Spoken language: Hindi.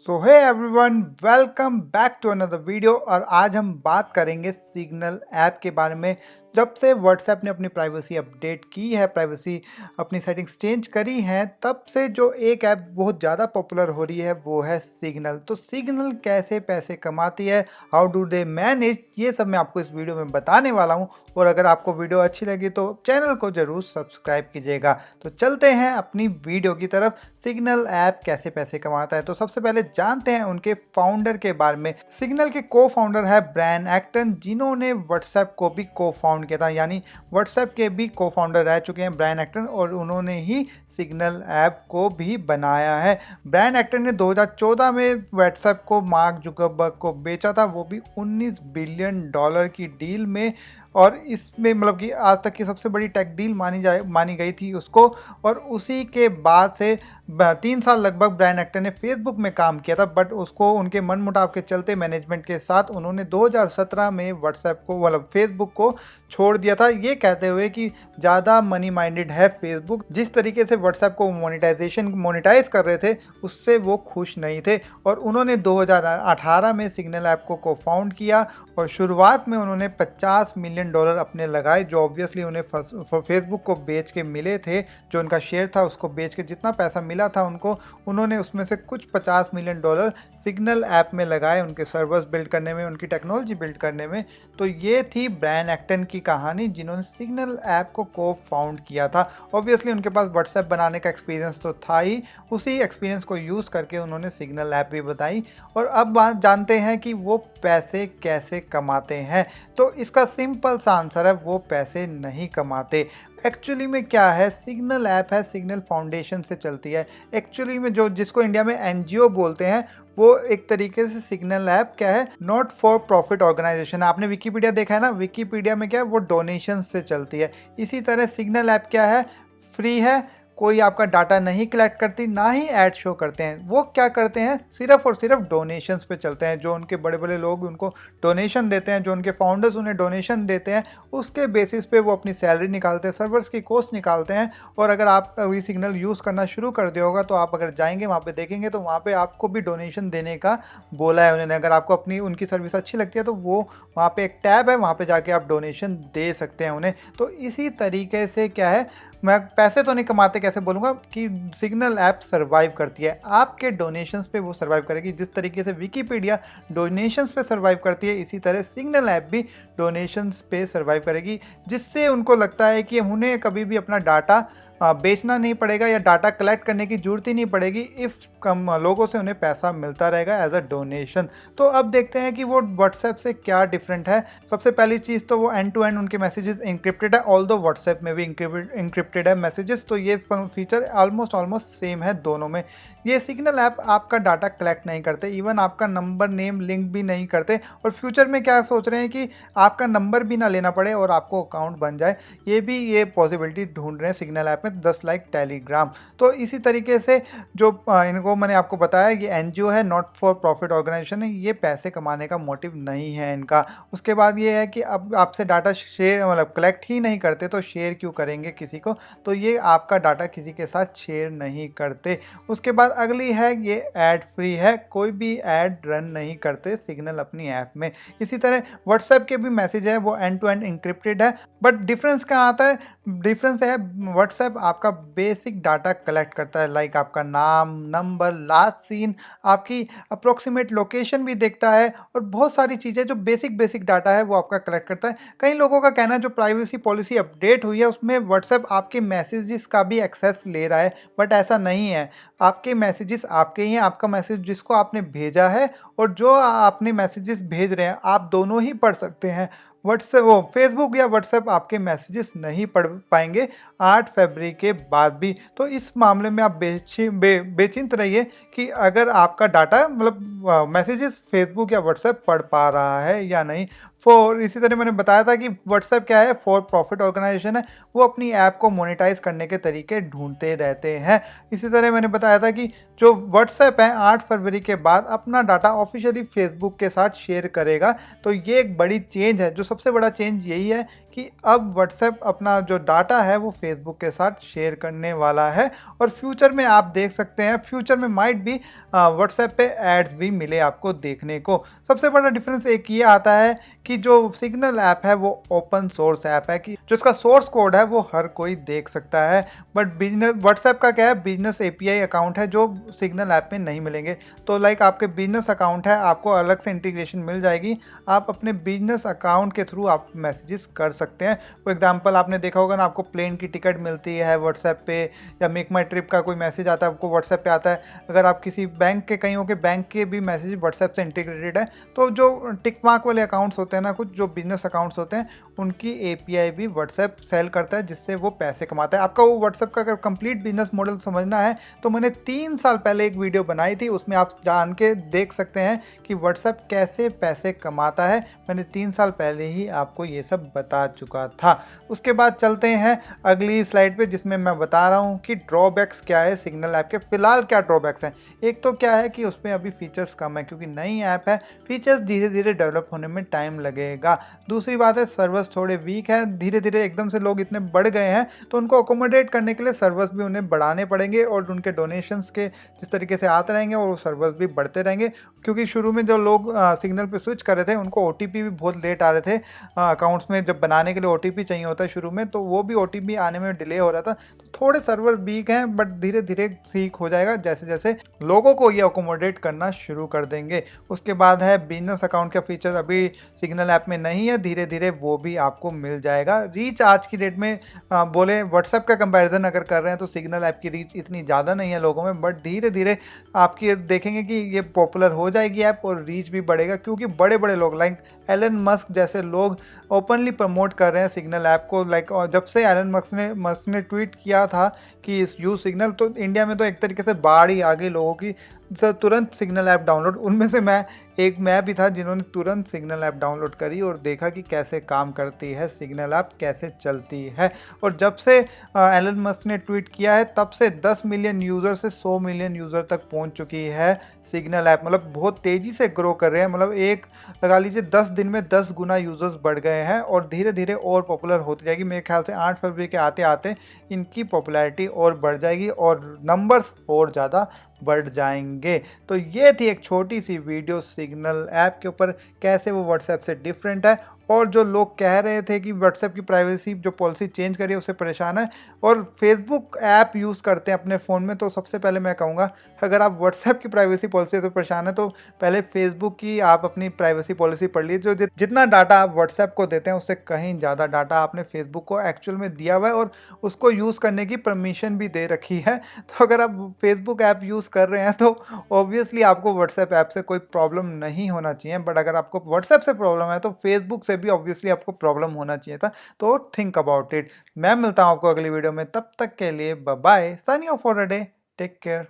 So hey everyone, welcome back to another video. और आज हम बात करेंगे सिग्नल ऐप के बारे में। जब से व्हाट्सएप ने अपनी प्राइवेसी अपडेट की है, प्राइवेसी अपनी सेटिंग्स चेंज करी हैं, तब से जो एक ऐप बहुत ज़्यादा पॉपुलर हो रही है वो है सिग्नल। तो सिग्नल कैसे पैसे कमाती है, हाउ डू दे मैनेज, ये सब मैं आपको इस वीडियो में बताने वाला हूँ। और अगर आपको वीडियो अच्छी लगी तो चैनल को ज़रूर सब्सक्राइब कीजिएगा। तो चलते हैं अपनी वीडियो की तरफ। सिग्नल ऐप कैसे पैसे कमाता है, तो सबसे पहले जानते हैं उनके फाउंडर के बारे में। सिग्नल के को फाउंडर है ब्रायन एक्टन, जिन्होंने व्हाट्सएप को भी को फाउंड किया था। यानी व्हाट्सएप के भी को फाउंडर रह चुके हैं ब्रायन एक्टन, और उन्होंने ही सिग्नल ऐप को भी बनाया है। ब्रायन एक्टन ने 2014 में व्हाट्सएप को मार्क जुकरबर्ग को बेचा था, वो भी $19 बिलियन की डील में। और इसमें मतलब कि आज तक की सबसे बड़ी टेक डील मानी गई थी उसको। और उसी के बाद से 3 साल लगभग ब्रायन एक्टन ने फेसबुक में काम किया था, बट उसको उनके मनमुटाव के चलते मैनेजमेंट के साथ उन्होंने 2017 में व्हाट्सएप को मतलब फेसबुक को छोड़ दिया था, ये कहते हुए कि ज़्यादा मनी माइंडेड है फेसबुक। जिस तरीके से व्हाट्सएप को मोनेटाइज कर रहे थे, उससे वो खुश नहीं थे। और उन्होंने 2018 में सिग्नल ऐप को फाउंड किया, और शुरुआत में उन्होंने $50 मिलियन अपने लगाए, जो ऑब्वियसली उन्हें फेसबुक को बेच के मिले थे। जो उनका शेयर था उसको बेच के जितना पैसा मिला था उनको, उन्होंने उसमें से कुछ $50 मिलियन सिग्नल ऐप में लगाए, उनके सर्वर्स बिल्ड करने में, उनकी टेक्नोलॉजी बिल्ड करने में। तो ये थी ब्रायन एक्टन की कहानी, जिन्होंने सिग्नल ऐप को फाउंड किया था। ऑब्वियसली उनके पास व्हाट्सएप बनाने का एक्सपीरियंस तो था ही, उसी एक्सपीरियंस को यूज़ करके उन्होंने सिग्नल ऐप भी बताई। और अब बात जानते हैं कि वो पैसे कैसे कमाते हैं। तो इसका सिंपल सा आंसर है, वो पैसे नहीं कमाते। एक्चुअली में क्या है, सिग्नल ऐप है, सिग्नल फाउंडेशन से चलती है। एक्चुअली में जो जिसको इंडिया में एनजीओ बोलते हैं, वो एक तरीके से सिग्नल ऐप क्या है, नॉट फॉर प्रॉफिट ऑर्गेनाइजेशन। आपने विकीपीडिया देखा है ना, विकीपीडिया में क्या है, वो डोनेशन से चलती है। इसी तरह सिग्नल ऐप क्या है, फ्री है, कोई आपका डाटा नहीं कलेक्ट करती, ना ही ऐड शो करते हैं। वो क्या करते हैं, सिर्फ और सिर्फ डोनेशंस पे चलते हैं। जो उनके बड़े बड़े लोग उनको डोनेशन देते हैं, जो उनके फाउंडर्स उन्हें डोनेशन देते हैं, उसके बेसिस पे वो अपनी सैलरी निकालते हैं, सर्वर्स की कॉस्ट निकालते हैं। और अगर आप अभी सिग्नल यूज़ करना शुरू कर दिया होगा, तो आप अगर जाएंगे वहाँ पे देखेंगे, तो वहाँ पे आपको भी डोनेशन देने का बोला है उन्होंने। अगर आपको अपनी उनकी सर्विस अच्छी लगती है, तो वो वहाँ पे एक टैब है, वहाँ पे जाके आप डोनेशन दे सकते हैं उन्हें। तो इसी तरीके से क्या है, मैं पैसे तो नहीं कमाते, कैसे बोलूँगा कि सिग्नल ऐप सर्वाइव करती है आपके डोनेशंस पे, वो सर्वाइव करेगी। जिस तरीके से विकीपीडिया डोनेशंस पे सर्वाइव करती है, इसी तरह सिग्नल ऐप भी डोनेशंस पे सर्वाइव करेगी। जिससे उनको लगता है कि उन्हें कभी भी अपना डाटा बेचना नहीं पड़ेगा, या डाटा कलेक्ट करने की जरूरत ही नहीं पड़ेगी, इफ़ कम लोगों से उन्हें पैसा मिलता रहेगा एज अ डोनेशन। तो अब देखते हैं कि वो व्हाट्सएप से क्या डिफरेंट है। सबसे पहली चीज़ तो वो एंड टू एंड उनके मैसेजेस इंक्रिप्टेड है, ऑल्दो व्हाट्सएप में भी इंक्रिप्टेड है मैसेजेस। तो ये फीचर ऑलमोस्ट सेम है दोनों में। ये सिग्नल ऐप आपका डाटा कलेक्ट नहीं करते, इवन आपका नंबर नेम लिंक भी नहीं करते। और फ्यूचर में क्या सोच रहे हैं कि आपका नंबर भी ना लेना पड़े और आपको अकाउंट बन जाए, ये पॉसिबिलिटी ढूंढ रहे हैं सिग्नल ऐप में, 10 लाइक टेलीग्राम। तो इसी तरीके से जो इनको मैंने आपको बताया, ये एनजीओ है, नॉट फॉर प्रॉफिट ऑर्गेनाइजेशन है, ये पैसे कमाने का मोटिव नहीं है इनका। उसके बाद ये है कि अब आपसे डाटा शेयर मतलब कलेक्ट ही नहीं करते, तो शेयर क्यों करेंगे किसी को। तो ये आपका डाटा किसी के साथ शेयर नहीं करते। उसके बाद अगली है, ये ऐड फ्री है, कोई भी ऐड रन नहीं करते सिग्नल अपनी ऐप में। इसी तरह व्हाट्सएप के भी मैसेज है, वो एंड टू एंड इंक्रिप्टेड है। बट डिफरेंस कहाँ आता है, डिफरेंस है व्हाट्सएप आपका बेसिक डाटा कलेक्ट करता है, लाइक आपका नाम, नंबर, लास्ट सीन, आपकी अप्रोक्सीमेट लोकेशन भी देखता है, और बहुत सारी चीज़ें जो बेसिक डाटा है वो आपका कलेक्ट करता है। कई लोगों का कहना है जो प्राइवेसी पॉलिसी अपडेट हुई है, उसमें व्हाट्सएप आपके मैसेजेस का भी एक्सेस ले रहा है, बट ऐसा नहीं है। आपके मैसेजेस आपके ही हैं, आपका मैसेज जिसको आपने भेजा है और जो आपने मैसेजेस भेज रहे हैं, आप दोनों ही पढ़ सकते हैं। व्हाट्सएप वो फेसबुक या व्हाट्सएप आपके मैसेजेस नहीं पढ़ पाएंगे 8 फरवरी के बाद भी। तो इस मामले में आप बेचिंत रहिए कि अगर आपका डाटा मतलब मैसेजेस फेसबुक या व्हाट्सएप पढ़ पा रहा है या नहीं। इसी तरह मैंने बताया था कि व्हाट्सएप क्या है, फॉर प्रॉफिट ऑर्गेनाइजेशन है, वो अपनी ऐप को मोनेटाइज करने के तरीके ढूंढते रहते हैं। इसी तरह मैंने बताया था कि जो व्हाट्सएप है 8 फरवरी के बाद अपना डाटा ऑफिशियली फेसबुक के साथ शेयर करेगा। तो ये एक बड़ी चेंज है। जो सबसे बड़ा चेंज यही है कि अब व्हाट्सएप अपना जो डाटा है वो फेसबुक के साथ शेयर करने वाला है और फ्यूचर में आप देख सकते हैं, फ्यूचर में माइट भी व्हाट्सएप पे एड्स भी मिले आपको देखने को। सबसे बड़ा डिफरेंस एक ये आता है कि जो सिग्नल ऐप है वो ओपन सोर्स ऐप है, कि जो इसका सोर्स कोड है वो हर कोई देख सकता है। बट बिजनेस व्हाट्सएप का क्या है, बिजनेस एपीआई अकाउंट है जो सिग्नल ऐप में नहीं मिलेंगे। तो लाइक आपके बिजनेस अकाउंट है, आपको अलग से इंटीग्रेशन मिल जाएगी, आप अपने बिजनेस अकाउंट के थ्रू आप मैसेजेस कर सकते हैं। फॉर एग्जांपल आपने देखा होगा ना, आपको प्लेन की टिकट मिलती है व्हाट्सएप पे, या मेक माई ट्रिप का कोई मैसेज आता है आपको व्हाट्सएप पे आता है। अगर आप किसी बैंक के, कहीं हो के बैंक के भी मैसेज व्हाट्सएप से इंटीग्रेटेड है, तो जो टिक मार्क वाले अकाउंट्स होते हैं ना, कुछ जो बिजनेस अकाउंट्स होते हैं, उनकी एपीआई भी व्हाट्सएप सेल करता है, जिससे वो पैसे कमाता है। आपका वो व्हाट्सएप का अगर कंप्लीट बिजनेस मॉडल समझना है तो मैंने 3 साल पहले एक वीडियो बनाई थी, उसमें आप जान के देख सकते हैं कि व्हाट्सएप कैसे पैसे कमाता है। मैंने 3 साल पहले ही आपको ये सब बता चुका था। उसके बाद चलते हैं अगली स्लाइड पे, जिसमें मैं बता रहा हूँ कि ड्रॉबैक्स क्या है सिग्नल ऐप के। फिलहाल क्या ड्रॉबैक्स हैं, एक तो क्या है कि उसमें अभी फीचर्स कम है, क्योंकि नई ऐप है, फीचर्स धीरे धीरे डेवलप होने में टाइम लगेगा। दूसरी बात है सर्वर्स थोड़े वीक है, धीरे धीरे एकदम से लोग इतने बढ़ गए हैं, तो उनको अकोमोडेट करने के लिए सर्वर्स भी उन्हें बढ़ाने पड़ेंगे, और उनके डोनेशंस के जिस तरीके से आते रहेंगे और सर्वर्स भी बढ़ते रहेंगे। क्योंकि शुरू में जो लोग सिग्नल पे स्विच कर रहे थे, उनको ओटीपी भी बहुत लेट आ रहे थे अकाउंट्स में। जब बनाने के लिए ओटीपी चाहिए होता है शुरू में, तो वो भी ओटीपी आने में डिले हो रहा था। तो थोड़े सर्वर वीक हैं, बट धीरे धीरे ठीक हो जाएगा जैसे जैसे लोगों को ये अकोमोडेट करना शुरू कर देंगे। उसके बाद है बिजनेस अकाउंट का फीचर, अभी सिग्नल ऐप में नहीं है, धीरे धीरे वो भी आपको मिल जाएगा। रीच आज की डेट में बोले व्हाट्सएप का कंपैरिजन अगर कर रहे हैं तो सिग्नल ऐप की रीच इतनी ज़्यादा नहीं है लोगों में, बट धीरे धीरे आपकी देखेंगे कि ये पॉपुलर हो जाएगी ऐप और रीच भी बढ़ेगा, क्योंकि बड़े बड़े लोग लाइक एलन मस्क जैसे लोग ओपनली प्रमोट कर रहे हैं सिग्नल ऐप को। लाइक जब से एलन मस्क ने ट्वीट किया था कि इस यूज सिग्नल, तो इंडिया में तो एक तरीके से बाढ़ ही आ गई लोगों की, तुरंत सिग्नल ऐप डाउनलोड। उनमें से मैं भी था जिन्होंने तुरंत सिग्नल ऐप डाउनलोड करी और देखा कि कैसे काम करती है सिग्नल ऐप, कैसे चलती है। और जब से एलन मस्क ने ट्वीट किया है, तब से 10 मिलियन यूज़र से 100 मिलियन यूज़र तक पहुंच चुकी है सिग्नल ऐप। मतलब बहुत तेज़ी से ग्रो कर रहे हैं, मतलब एक लगा लीजिए 10 दिन में 10 गुना यूज़र्स बढ़ गए हैं, और धीरे धीरे और पॉपुलर होती जाएगी। मेरे ख्याल से 8 फरवरी के आते आते इनकी पॉपुलैरिटी और बढ़ जाएगी और नंबर्स और ज़्यादा बढ़ जाएंगे। तो ये थी एक छोटी सी वीडियो सिग्नल ऐप के ऊपर, कैसे वो व्हाट्सएप से डिफरेंट है। और जो लोग कह रहे थे कि व्हाट्सएप की प्राइवेसी जो पॉलिसी चेंज करी है उससे परेशान है, और फेसबुक ऐप यूज़ करते हैं अपने फ़ोन में, तो सबसे पहले मैं कहूँगा अगर आप व्हाट्सएप की प्राइवेसी पॉलिसी से परेशान है, तो पहले फेसबुक की आप अपनी प्राइवेसी पॉलिसी पढ़ लीजिए। जो जितना डाटा आप व्हाट्सएप को देते हैं उससे कहीं ज़्यादा डाटा आपने फेसबुक को एक्चुअल में दिया हुआ है, और उसको यूज़ करने की परमिशन भी दे रखी है। तो अगर आप फेसबुक ऐप यूज़ कर रहे हैं तो ऑब्वियसली आपको व्हाट्सएप ऐप से कोई प्रॉब्लम नहीं होना चाहिए, बट अगर आपको व्हाट्सएप से प्रॉब्लम है तो फेसबुक से भी ऑब्वियसली आपको प्रॉब्लम होना चाहिए था। तो थिंक अबाउट इट। मैं मिलता हूँ आपको अगली वीडियो में, तब तक के लिए bye bye, signing off for a day, take care.